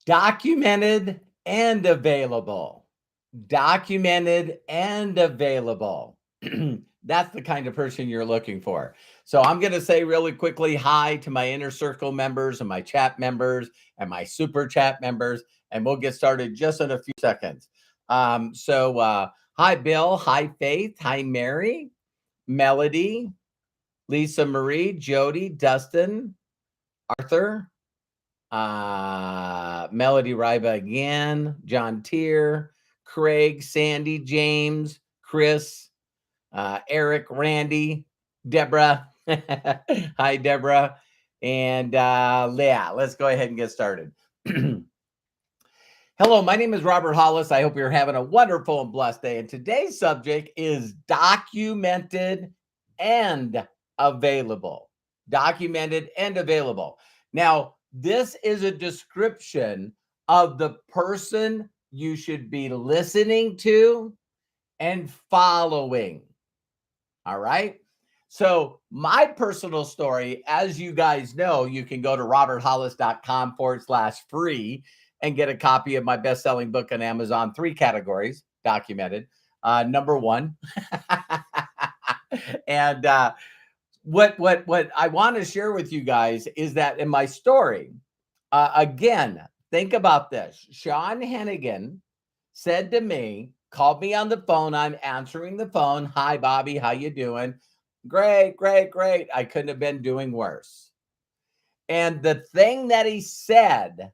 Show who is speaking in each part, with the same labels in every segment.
Speaker 1: Documented and available. Documented and available. That's the kind of person you're looking for. So I'm going to say really quickly hi to my inner circle members and my chat members and my super chat members, and we'll get started just in a few seconds. Hi, Bill. Hi, Faith. Hi, Mary, Melody, Lisa Marie, Jody, Dustin, Arthur, Melody Riba again, John Tier, Craig, Sandy, James, Chris, Eric, Randy, Deborah. Hi, Deborah. And yeah, let's go ahead and get started. Hello, my name is Robert Hollis. I hope you're having a wonderful and blessed day. And today's subject is documented and available. Documented and available. Now, this is a description of the person you should be listening to and following. All right. So my personal story, as you guys know, you can go to roberthollis.com/free and get a copy of my best-selling book on Amazon. 3 categories, documented. Number 1. And what I want to share with you guys is that in my story, again, think about this. Sean Hennigan said to me, called me on the phone. I'm answering the phone. Hi, Bobby. How you doing? Great, great, great. I couldn't have been doing worse. And the thing that he said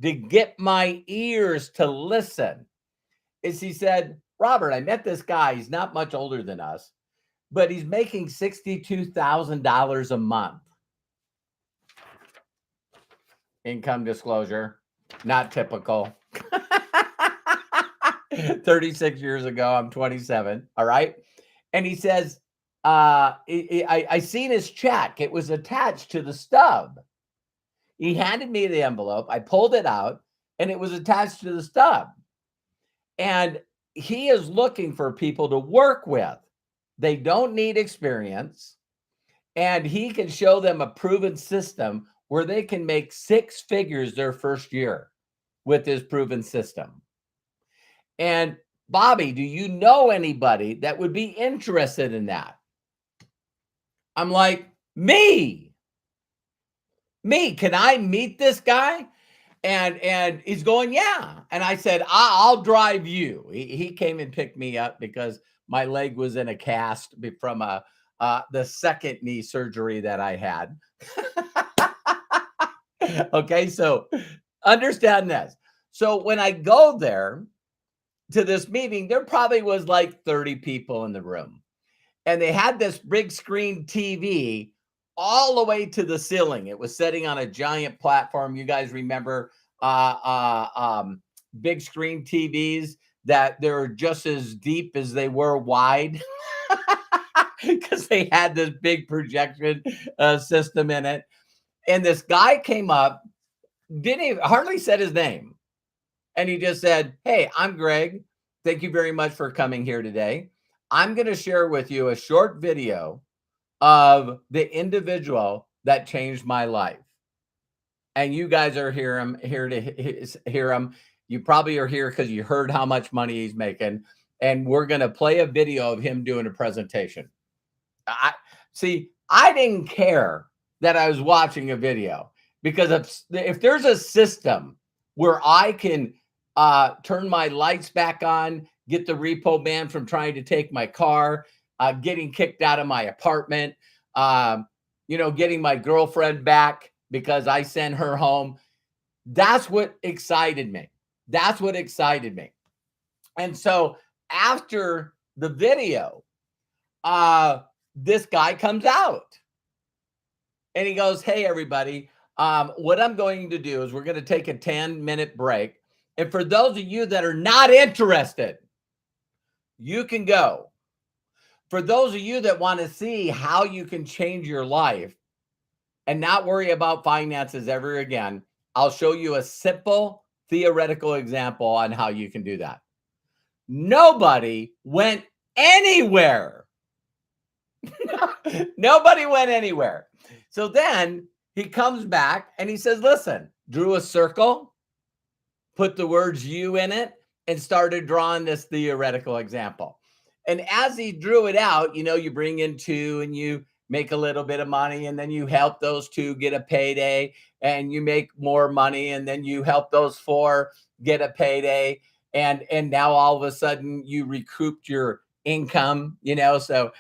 Speaker 1: to get my ears to listen is he said, Robert, I met this guy. He's not much older than us, but he's making $62,000 a month. Income disclosure, not typical. 36 years ago, I'm 27. All right. And he says, I seen his check. It was attached to the stub. He handed me the envelope. I pulled it out and it was attached to the stub. And he is looking for people to work with. They don't need experience. And he can show them a proven system where they can make 6 figures their first year with his proven system. And Bobby, do you know anybody that would be interested in that? I'm like, me, can I meet this guy? And he's going, yeah. And I said, I'll drive you. He came and picked me up because my leg was in a cast from the second knee surgery that I had. Okay, so understand this. So when I go there to this meeting, there probably was like 30 people in the room. And they had this big screen TV all the way to the ceiling. It was sitting on a giant platform. You guys remember big screen TVs that they're just as deep as they were wide because they had this big projection system in it. And this guy came up, hardly said his name. And he just said, hey, I'm Greg. Thank you very much for coming here today. I'm going to share with you a short video of the individual that changed my life. And you guys are here to hear him. You probably are here because you heard how much money he's making. And we're going to play a video of him doing a presentation. I didn't care that I was watching a video because if there's a system where I can turn my lights back on, get the repo man from trying to take my car, getting kicked out of my apartment, getting my girlfriend back because I sent her home. That's what excited me. And so after the video, this guy comes out and he goes, hey, everybody, what I'm going to do is we're going to take a 10-minute break. And for those of you that are not interested, you can go. For those of you that want to see how you can change your life and not worry about finances ever again, I'll show you a simple theoretical example on how you can do that. Nobody went anywhere. Nobody went anywhere. So then he comes back and he says, listen, drew a circle, put the words you in it, and started drawing this theoretical example. And as he drew it out, you bring in two and you make a little bit of money, and then you help those two get a payday, and you make more money, and then you help those four get a payday. And now all of a sudden you recouped your income, so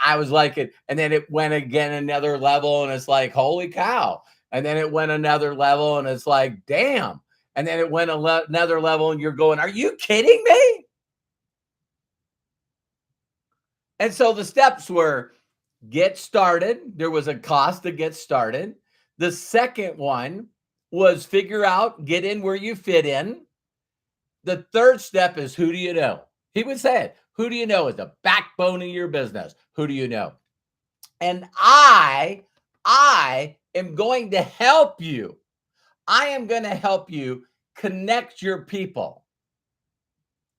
Speaker 1: I was like it. And then it went again another level, and it's like, holy cow. And then it went another level, and it's like, damn. And then it went another level, and you're going, are you kidding me? And so the steps were get started. There was a cost to get started. The second one was figure out, get in where you fit in. The third step is who do you know? He would say it. Who do you know is the backbone of your business? Who do you know? And I am going to help you. I am going to help you connect your people.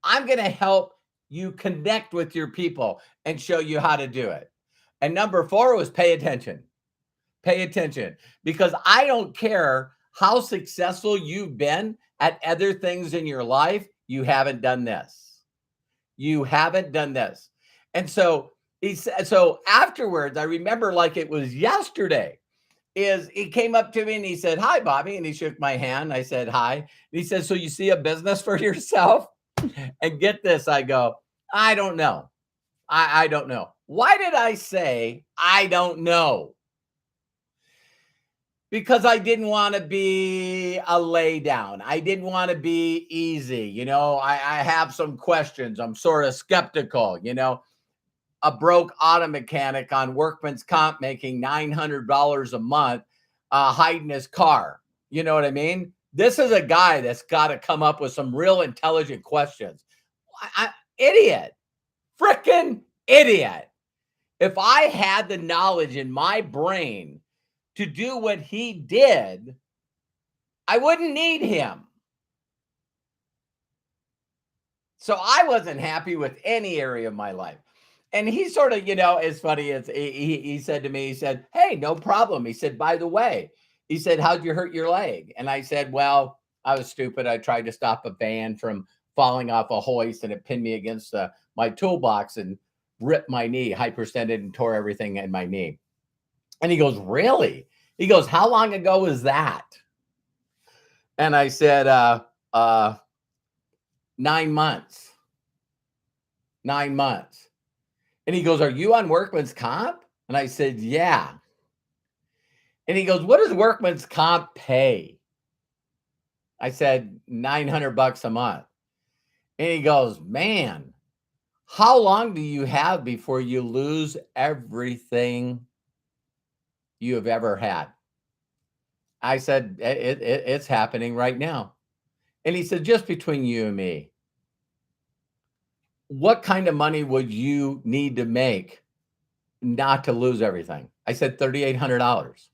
Speaker 1: I'm going to help you connect with your people and show you how to do it. And number 4 was pay attention. Pay attention, because I don't care how successful you've been at other things in your life. You haven't done this. You haven't done this. And so he said, so afterwards, I remember like it was yesterday, is he came up to me and he said, hi, Bobby. And he shook my hand. I said, hi. And he said, so you see a business for yourself? And get this, I go, I don't know. I don't know. Why did I say I don't know? Because I didn't want to be a lay down. I didn't want to be easy. I have some questions. I'm sort of skeptical. A broke auto mechanic on workman's comp making $900 a month, hiding his car. You know what I mean? This is a guy that's got to come up with some real intelligent questions. Idiot. Freaking idiot. If I had the knowledge in my brain to do what he did, I wouldn't need him. So I wasn't happy with any area of my life. And he sort of, as funny as he said to me, he said, hey, no problem. He said, by the way, he said, how'd you hurt your leg? And I said, well, I was stupid. I tried to stop a van from falling off a hoist, and it pinned me against my toolbox and ripped my knee, hyperextended, and tore everything in my knee. And he goes, really? He goes, how long ago was that? And I said, 9 months. 9 months. And he goes, are you on workman's comp? And I said, yeah. And he goes, what does workman's comp pay? I said, $900 a month. And he goes, man, how long do you have before you lose everything you have ever had? I said, it's happening right now. And he said, just between you and me, what kind of money would you need to make not to lose everything? I said, $3,800.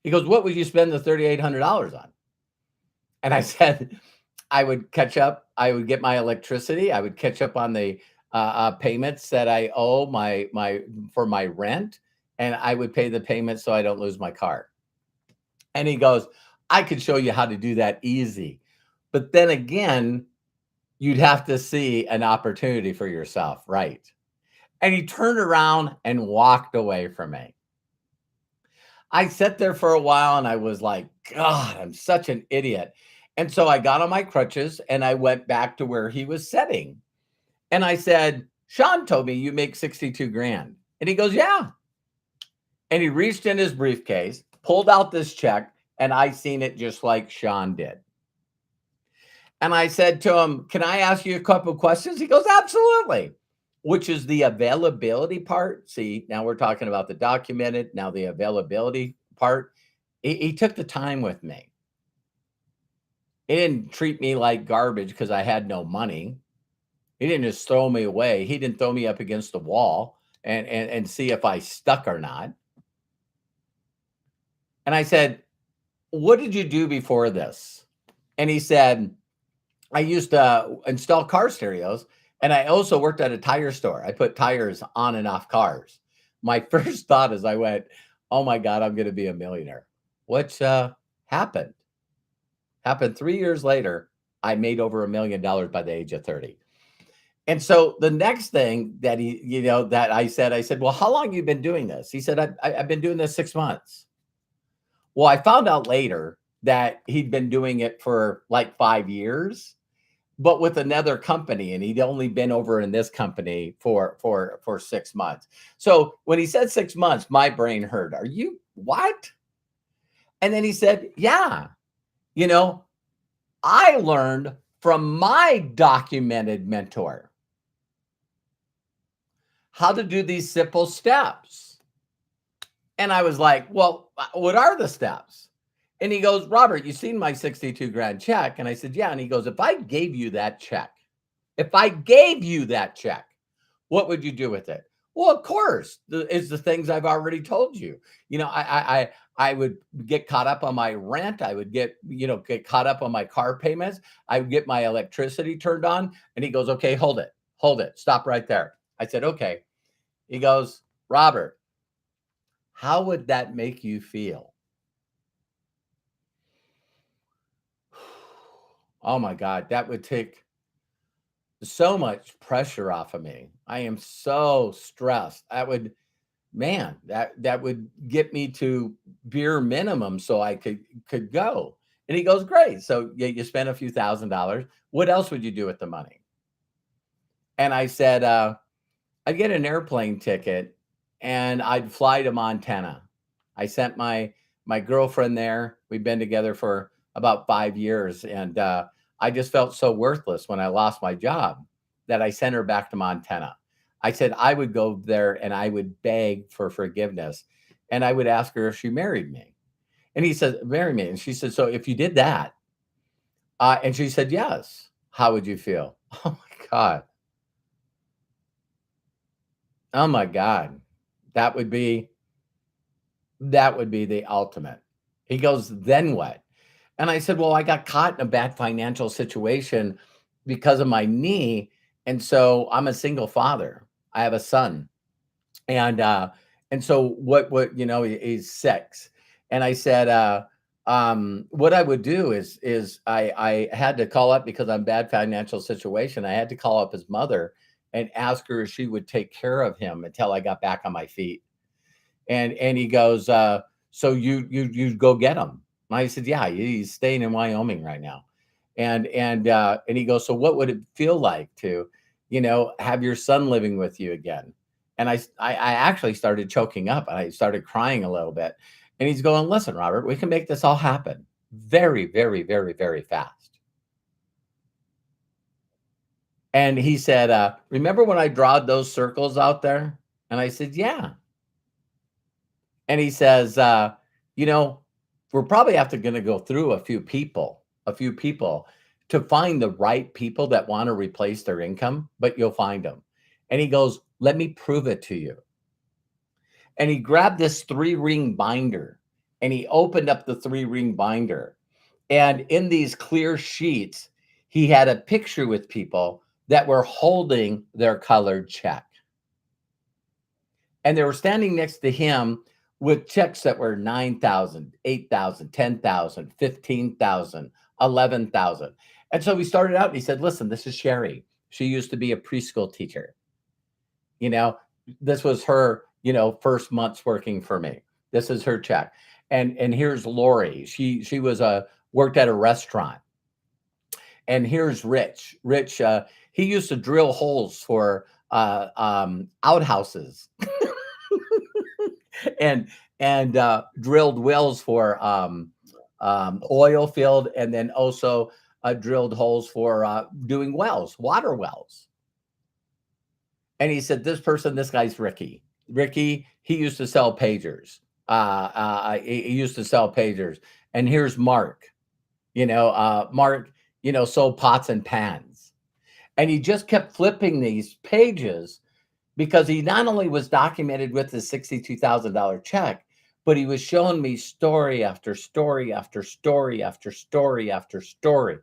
Speaker 1: He goes, what would you spend the $3,800 on? And I said, I would catch up. I would get my electricity. I would catch up on the payments that I owe for my rent. And I would pay the payments so I don't lose my car. And he goes, I could show you how to do that easy. But then again, you'd have to see an opportunity for yourself, right? And he turned around and walked away from me. I sat there for a while and I was like, God, I'm such an idiot. And so I got on my crutches and I went back to where he was sitting. And I said, Sean told me you make 62 grand. And he goes, yeah. And he reached in his briefcase, pulled out this check, and I seen it just like Sean did. And I said to him, can I ask you a couple of questions? He goes, absolutely. Which is the availability part. See, now we're talking about the documented, now the availability part. He took the time with me. He didn't treat me like garbage because I had no money. He didn't just throw me away. He didn't throw me up against the wall and see if I stuck or not. And I said, what did you do before this? And he said, I used to install car stereos, and I also worked at a tire store. I put tires on and off cars. My first thought is I went, oh my God, I'm going to be a millionaire. Which happened 3 years later. I made over $1 million by the age of 30. And so the next thing that that I said, well, how long you been doing this? He said, I've been doing this 6 months. Well, I found out later that he'd been doing it for like 5 years, but with another company, and he'd only been over in this company for 6 months. So when he said 6 months, my brain hurt. Are you what? And then he said, yeah, you know, I learned from my documented mentor how to do these simple steps. And I was like, well, what are the steps? And he goes, Robert, you seen my 62 grand check? And I said, yeah. And he goes, if I gave you that check, what would you do with it? Well, of course, it's the things I've already told you. I would get caught up on my rent. I would get caught up on my car payments. I would get my electricity turned on. And he goes, okay, hold it, stop right there. I said, okay. He goes, Robert, how would that make you feel? Oh my God, that would take so much pressure off of me. I am so stressed. That would get me to bare minimum so I could go. And he goes, great. So you spend a few $1,000s. What else would you do with the money? And I said, I'd get an airplane ticket and I'd fly to Montana. I sent my girlfriend there. We've been together for about 5 years, and I just felt so worthless when I lost my job that I sent her back to Montana. I said I would go there and I would beg for forgiveness, and I would ask her if she married me. And he said, marry me. And she said, so if you did that, and she said, yes, how would you feel? Oh my God. Oh my God. That would be the ultimate. He goes, then what? And I said, well, I got caught in a bad financial situation because of my knee. And so I'm a single father. I have a son. And so he's 6. And I said, what I would do is I had to call up because I'm bad financial situation. I had to call up his mother and ask her if she would take care of him until I got back on my feet. And he goes, so you go get him. And I said, yeah, he's staying in Wyoming right now. And he goes, so what would it feel like to, have your son living with you again? And I actually started choking up and I started crying a little bit. And he's going, listen, Robert, we can make this all happen very, very, very, very fast. And he said, remember when I drawed those circles out there? And I said, yeah. And he says, we're probably going to go through a few people to find the right people that want to replace their income, but you'll find them. And he goes, let me prove it to you. And he grabbed this 3-ring binder and he opened up the 3-ring binder. And in these clear sheets, he had a picture with people that were holding their colored check. And they were standing next to him with checks that were 9,000, 8,000, 10,000, 15,000, 11,000. And so we started out and he said, listen, this is Sherry. She used to be a preschool teacher. This was her, first month's working for me. This is her check. And here's Lori. She worked at a restaurant. And here's Rich. Rich, he used to drill holes for outhouses. and drilled wells for oil field, and then also drilled holes for doing water wells. And he said, this guy's Ricky. Ricky, he used to sell pagers. He used to sell pagers. And here's Mark. Mark, sold pots and pans. And he just kept flipping these pages because he not only was documented with the $62,000 check, but he was showing me story after story after story after story after story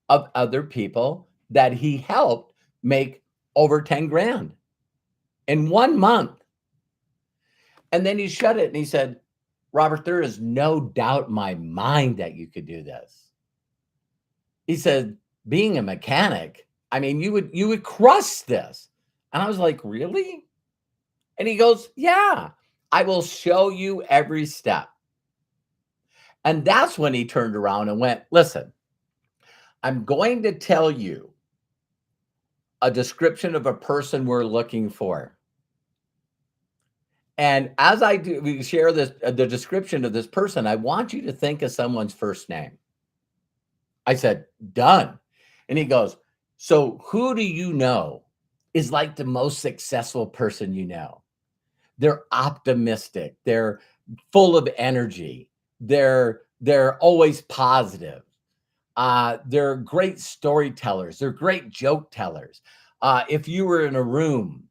Speaker 1: of other people that he helped make over 10 grand in 1 month. And then he shut it and he said, Robert, there is no doubt in my mind that you could do this. He said, being a mechanic, I mean, you would crush this. And I was like, really? And he goes, yeah, I will show you every step. And that's when he turned around and went, listen, I'm going to tell you a description of a person we're looking for. And as I do, we share this, the description of this person, I want you to think of someone's first name. I said, done. And he goes, so who do you know is like the most successful person you know? They're optimistic. They're full of energy. They're always positive. They're great storytellers. They're great joke tellers. If you were in a room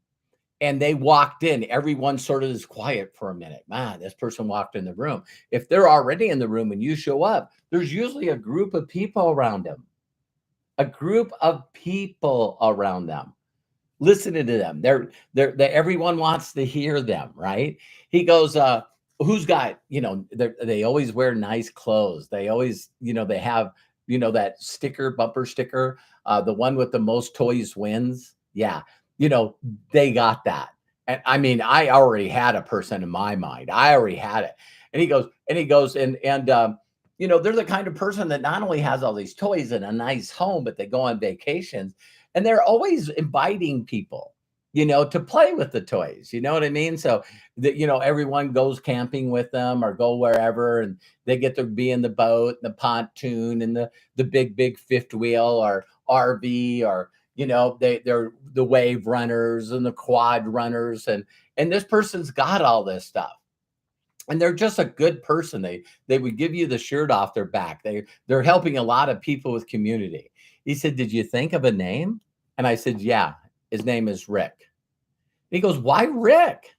Speaker 1: and they walked in, everyone sort of is quiet for a minute. Man, this person walked in the room. If they're already in the room and you show up, there's usually a group of people around them, a group of people around them listening to them. They're everyone wants to hear them, right? He goes, who's got, they always wear nice clothes. They always, they have, that sticker, bumper sticker, the one with the most toys wins. Yeah. You know, they got that. And I mean, I already had a person in my mind. I already had it. And they're the kind of person that not only has all these toys and a nice home, but they go on vacations and they're always inviting people, to play with the toys. You know what I mean? So that, everyone goes camping with them or go wherever, and they get to be in the boat, the pontoon, and the big fifth wheel or RV, or they're the wave runners and the quad runners, and this person's got all this stuff. And they're just a good person. They would give you the shirt off their back. They're helping a lot of people with community. He said, "Did you think of a name?" And I said, "Yeah, his name is Rick." And he goes, "Why Rick?"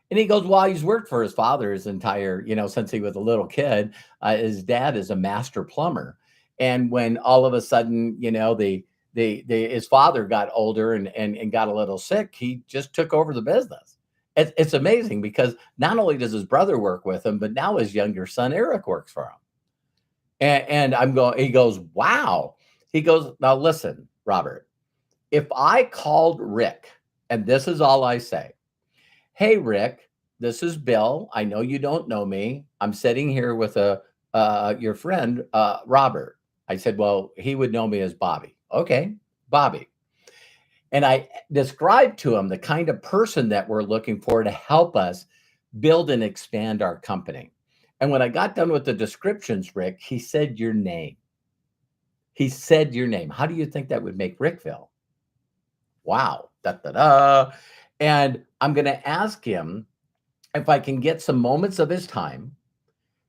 Speaker 1: And he goes, "Well, he's worked for his father his entire, since he was a little kid. His dad is a master plumber, and when all of a sudden, his father got older and got a little sick, he just took over the business. It's amazing because not only does his brother work with him, but now his younger son Eric works for him. And I'm going. He goes, wow. He goes, now listen, Robert. If I called Rick, and this is all I say, hey, Rick, this is Bill. I know you don't know me. I'm sitting here with your friend, Robert. I said, well, he would know me as Bobby. Okay, Bobby. And I described to him the kind of person that we're looking for to help us build and expand our company. And when I got done with the descriptions, Rick, he said your name. He said your name. How do you think that would make Rick feel? Wow. Da, da, da. And I'm going to ask him if I can get some moments of his time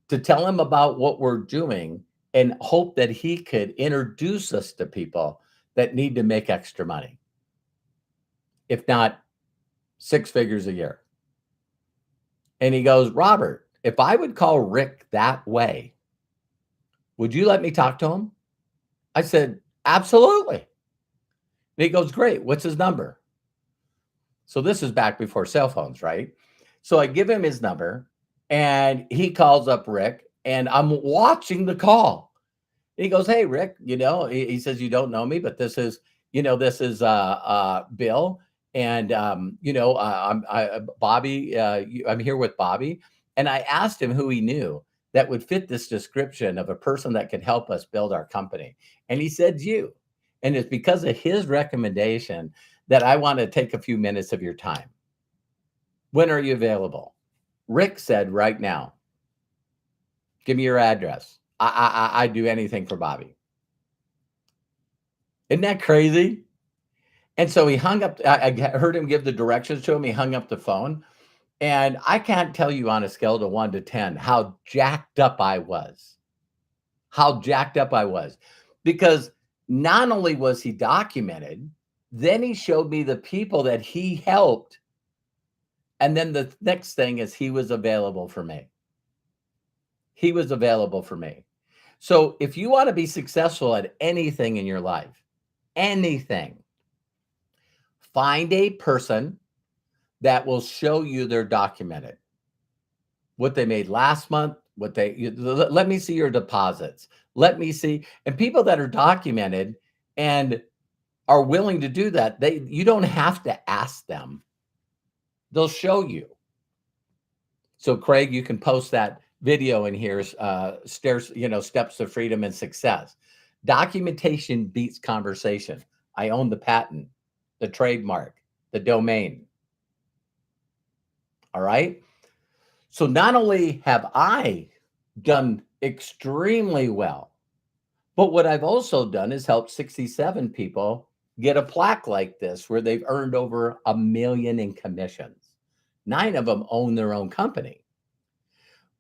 Speaker 1: to tell him about what we're doing and hope that he could introduce us to people that need to make extra money, if not six figures a year. And he goes, Robert, if I would call Rick that way, would you let me talk to him? I said, absolutely. And he goes, great. What's his number? So this is back before cell phones, right? So I give him his number and he calls up Rick and I'm watching the call. And he goes, hey, Rick, he says, you don't know me, but this is Bill. And, Bobby, I'm here with Bobby. And I asked him who he knew that would fit this description of a person that could help us build our company. And he said, you. And it's because of his recommendation that I want to take a few minutes of your time. When are you available? Rick said, right now. Give me your address. I'd do anything for Bobby. Isn't that crazy? And so he hung up. I heard him give the directions to him. He hung up the phone. And I can't tell you on a scale of 1 to 10 how jacked up I was. How jacked up I was. Because not only was he documented, then he showed me the people that he helped. And then the next thing is he was available for me. He was available for me. So if you want to be successful at anything in your life, anything, find a person that will show you they're documented. What they made last month, what let me see your deposits. Let me see. And people that are documented and are willing to do that, you don't have to ask them. They'll show you. So Craig, you can post that video in here, stairs, steps to freedom and success. Documentation beats conversation. I own the patent, the trademark, the domain. All right. So not only have I done extremely well, but what I've also done is helped 67 people get a plaque like this where they've earned over $1 million in commissions. 9 of them own their own company.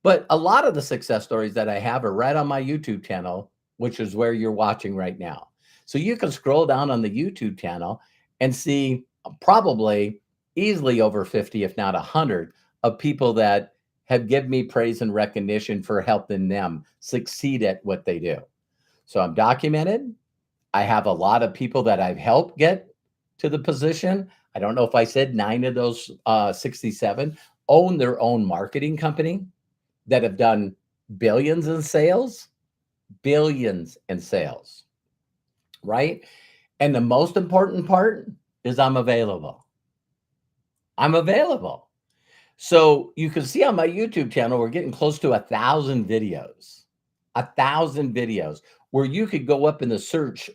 Speaker 1: But a lot of the success stories that I have are right on my YouTube channel, which is where you're watching right now. So you can scroll down on the YouTube channel and see probably easily over 50, if not 100, of people that have given me praise and recognition for helping them succeed at what they do. So I'm documented. I have a lot of people that I've helped get to the position. I don't know if I said 9 of those 67 own their own marketing company that have done billions in sales, right? And the most important part is I'm available. I'm available. So you can see on my YouTube channel, we're getting close to 1,000 videos, 1,000 videos where you could go up in the search,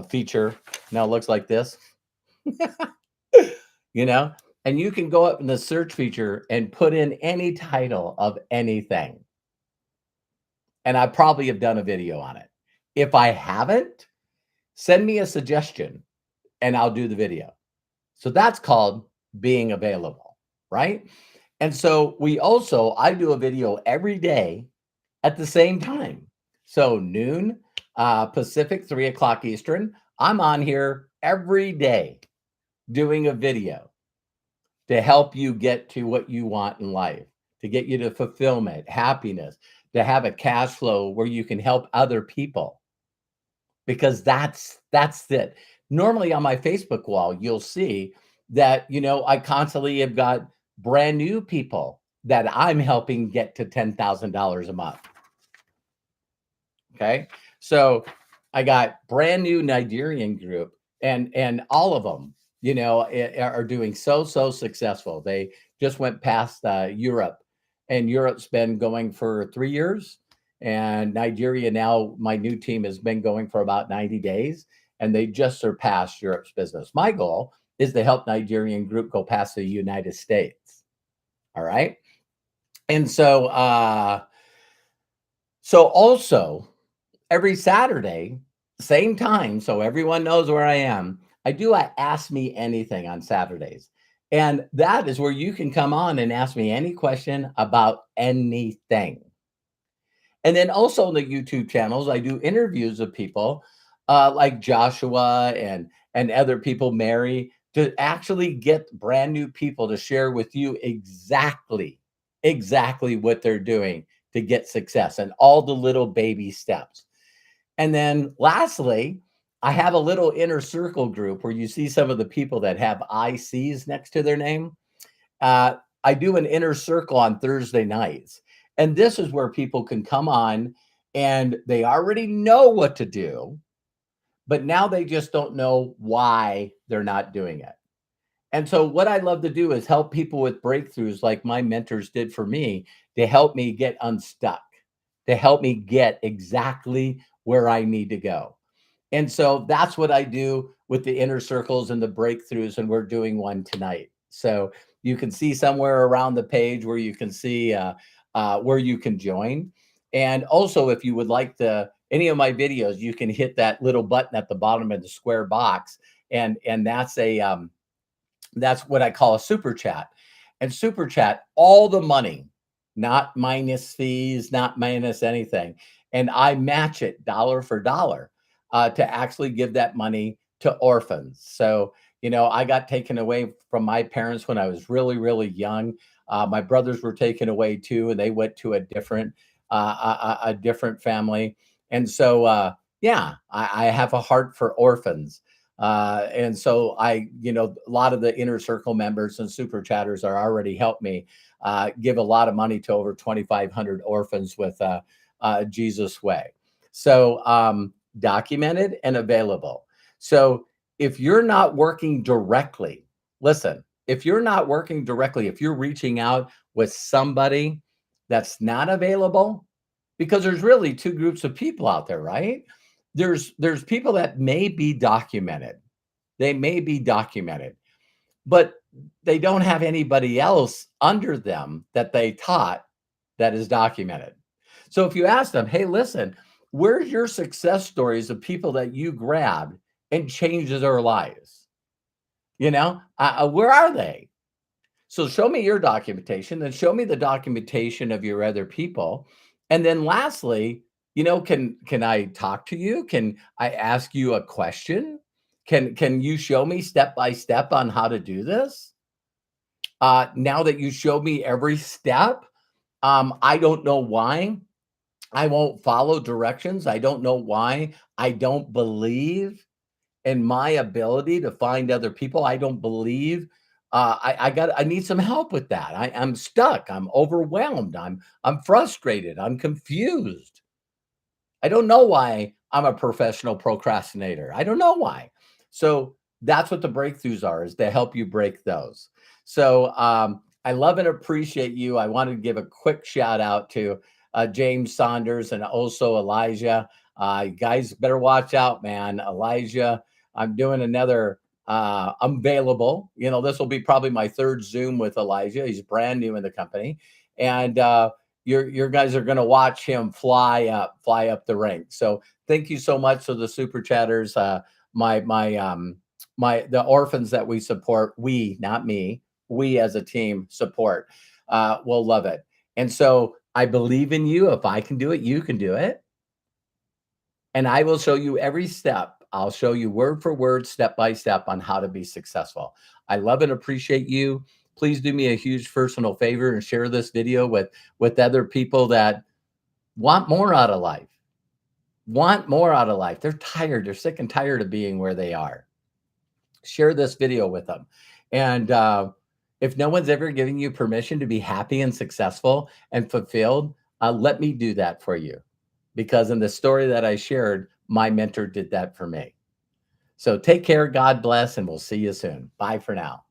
Speaker 1: feature. Now it looks like this, and you can go up in the search feature and put in any title of anything. And I probably have done a video on it. If I haven't, send me a suggestion and I'll do the video. So that's called being available, right? And so I do a video every day at the same time. So noon Pacific, 3 o'clock Eastern. I'm on here every day doing a video to help you get to what you want in life, to get you to fulfillment, happiness, to have a cash flow where you can help other people. Because that's it. Normally on my Facebook wall, you'll see that, I constantly have got brand new people that I'm helping get to $10,000 a month. Okay. So I got brand new Nigerian group and all of them, are doing so successful. They just went past Europe, and Europe's been going for 3 years. And Nigeria now, my new team has been going for about 90 days, and they just surpassed Europe's business. My goal is to help Nigerian group go past the United States. All right. And so also every Saturday, same time, so everyone knows where I am, I do a Ask Me Anything on Saturdays. And that is where you can come on and ask me any question about anything. And then also on the YouTube channels, I do interviews of people like Joshua and other people, Mary, to actually get brand new people to share with you exactly what they're doing to get success and all the little baby steps. And then lastly, I have a little inner circle group where you see some of the people that have ICs next to their name. I do an inner circle on Thursday nights. And this is where people can come on and they already know what to do, but now they just don't know why they're not doing it. And so what I love to do is help people with breakthroughs like my mentors did for me, to help me get unstuck, to help me get exactly where I need to go. And so that's what I do with the inner circles and the breakthroughs. And we're doing one tonight. So you can see somewhere around the page where you can see where you can join. And also, if you would like any of my videos, you can hit that little button at the bottom of the square box. And that's that's what I call a super chat. And super chat, all the money, not minus fees, not minus anything. And I match it dollar for dollar to actually give that money to orphans. So, I got taken away from my parents when I was really, really young. My brothers were taken away too, and they went to a different family. And so, I have a heart for orphans. And so a lot of the inner circle members and super chatters are already helped me give a lot of money to over 2,500 orphans with Jesus Way. So documented and available. So if you're not working directly, listen, if you're not working directly, if you're reaching out with somebody that's not available, because there's really two groups of people out there, right? There's people that may be documented. They may be documented, but they don't have anybody else under them that they taught that is documented. So if you ask them, hey, listen, where's your success stories of people that you grabbed and changed their lives? Where are they? So show me your documentation, then show me the documentation of your other people. And then lastly, can I talk to you? Can I ask you a question? Can you show me step by step on how to do this? Now that you showed me every step, I don't know why I won't follow directions. I don't know why I don't believe in my ability to find other people. I don't believe I need some help with that. I'm stuck. I'm overwhelmed. I'm frustrated. I'm confused. I don't know why I'm a professional procrastinator. I don't know why. So that's what the breakthroughs are, is to help you break those. So I love and appreciate you. I wanted to give a quick shout out to James Saunders and also Elijah. You guys better watch out, man. Elijah, I'm doing another I'm available. This will be probably my third Zoom with Elijah. He's brand new in the company. And your guys are going to watch him fly up the ranks. So thank you so much to the super chatters. The orphans that we support, we, not me, we as a team support, will love it. And so I believe in you. If I can do it, you can do it. And I will show you every step. I'll show you word for word, step by step on how to be successful. I love and appreciate you. Please do me a huge personal favor and share this video with other people that want more out of life. Want more out of life. They're tired. They're sick and tired of being where they are. Share this video with them. And if no one's ever given you permission to be happy and successful and fulfilled, let me do that for you. Because in the story that I shared, my mentor did that for me. So take care, God bless, and we'll see you soon. Bye for now.